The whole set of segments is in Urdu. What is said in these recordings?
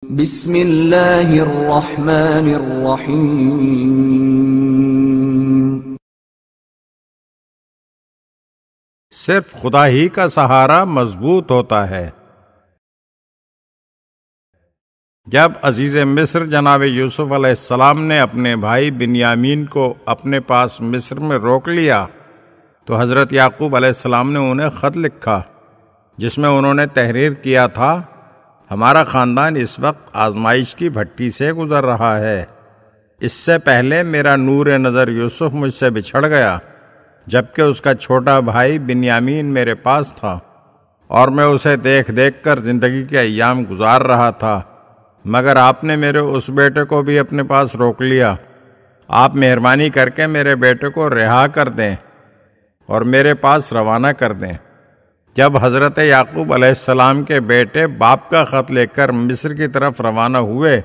بسم اللہ الرحمن الرحیم۔ صرف خدا ہی کا سہارا مضبوط ہوتا ہے۔ جب عزیز مصر جناب یوسف علیہ السلام نے اپنے بھائی بنیامین کو اپنے پاس مصر میں روک لیا تو حضرت یعقوب علیہ السلام نے انہیں خط لکھا جس میں انہوں نے تحریر کیا تھا، ہمارا خاندان اس وقت آزمائش کی بھٹی سے گزر رہا ہے۔ اس سے پہلے میرا نور نظر یوسف مجھ سے بچھڑ گیا جبکہ اس کا چھوٹا بھائی بنیامین میرے پاس تھا، اور میں اسے دیکھ دیکھ کر زندگی کے ایام گزار رہا تھا، مگر آپ نے میرے اس بیٹے کو بھی اپنے پاس روک لیا۔ آپ مہربانی کر کے میرے بیٹے کو رہا کر دیں اور میرے پاس روانہ کر دیں۔ جب حضرت یعقوب علیہ السلام کے بیٹے باپ کا خط لے کر مصر کی طرف روانہ ہوئے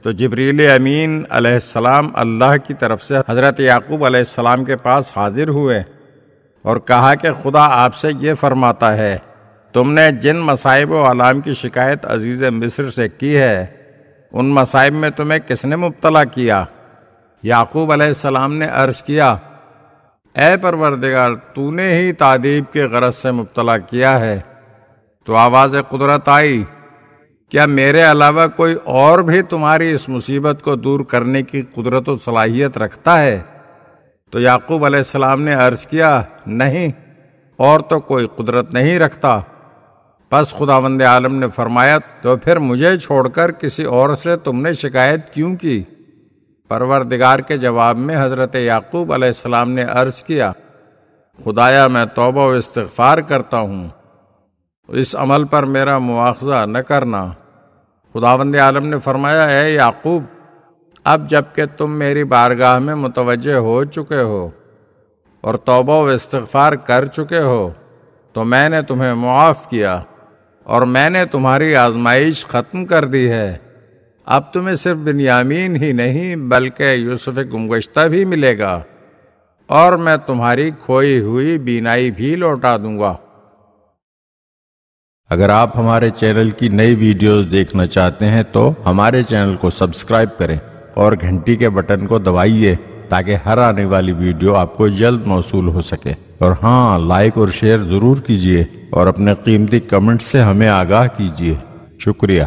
تو جبریل امین علیہ السلام اللہ کی طرف سے حضرت یعقوب علیہ السلام کے پاس حاضر ہوئے اور کہا کہ خدا آپ سے یہ فرماتا ہے، تم نے جن مصائب و آلام کی شکایت عزیز مصر سے کی ہے ان مصائب میں تمہیں کس نے مبتلا کیا؟ یعقوب علیہ السلام نے عرض کیا، اے پروردگار، تو نے ہی تعذیب کے غرض سے مبتلا کیا ہے۔ تو آواز قدرت آئی، کیا میرے علاوہ کوئی اور بھی تمہاری اس مصیبت کو دور کرنے کی قدرت و صلاحیت رکھتا ہے؟ تو یعقوب علیہ السلام نے عرض کیا، نہیں، اور تو کوئی قدرت نہیں رکھتا۔ پس خداوند عالم نے فرمایا، تو پھر مجھے چھوڑ کر کسی اور سے تم نے شکایت کیوں کی؟ پروردگار کے جواب میں حضرت یعقوب علیہ السلام نے عرض کیا، خدایا میں توبہ و استغفار کرتا ہوں، اس عمل پر میرا مواخذہ نہ کرنا۔ خداوند عالم نے فرمایا، اے یعقوب، اب جب کہ تم میری بارگاہ میں متوجہ ہو چکے ہو اور توبہ و استغفار کر چکے ہو تو میں نے تمہیں معاف کیا اور میں نے تمہاری آزمائش ختم کر دی ہے۔ اب تمہیں صرف بنیامین ہی نہیں بلکہ یوسف گمگشتہ بھی ملے گا، اور میں تمہاری کھوئی ہوئی بینائی بھی لوٹا دوں گا۔ اگر آپ ہمارے چینل کی نئی ویڈیوز دیکھنا چاہتے ہیں تو ہمارے چینل کو سبسکرائب کریں اور گھنٹی کے بٹن کو دبائیے تاکہ ہر آنے والی ویڈیو آپ کو جلد موصول ہو سکے۔ اور ہاں، لائک اور شیئر ضرور کیجیے اور اپنے قیمتی کمنٹ سے ہمیں آگاہ کیجیے۔ شکریہ۔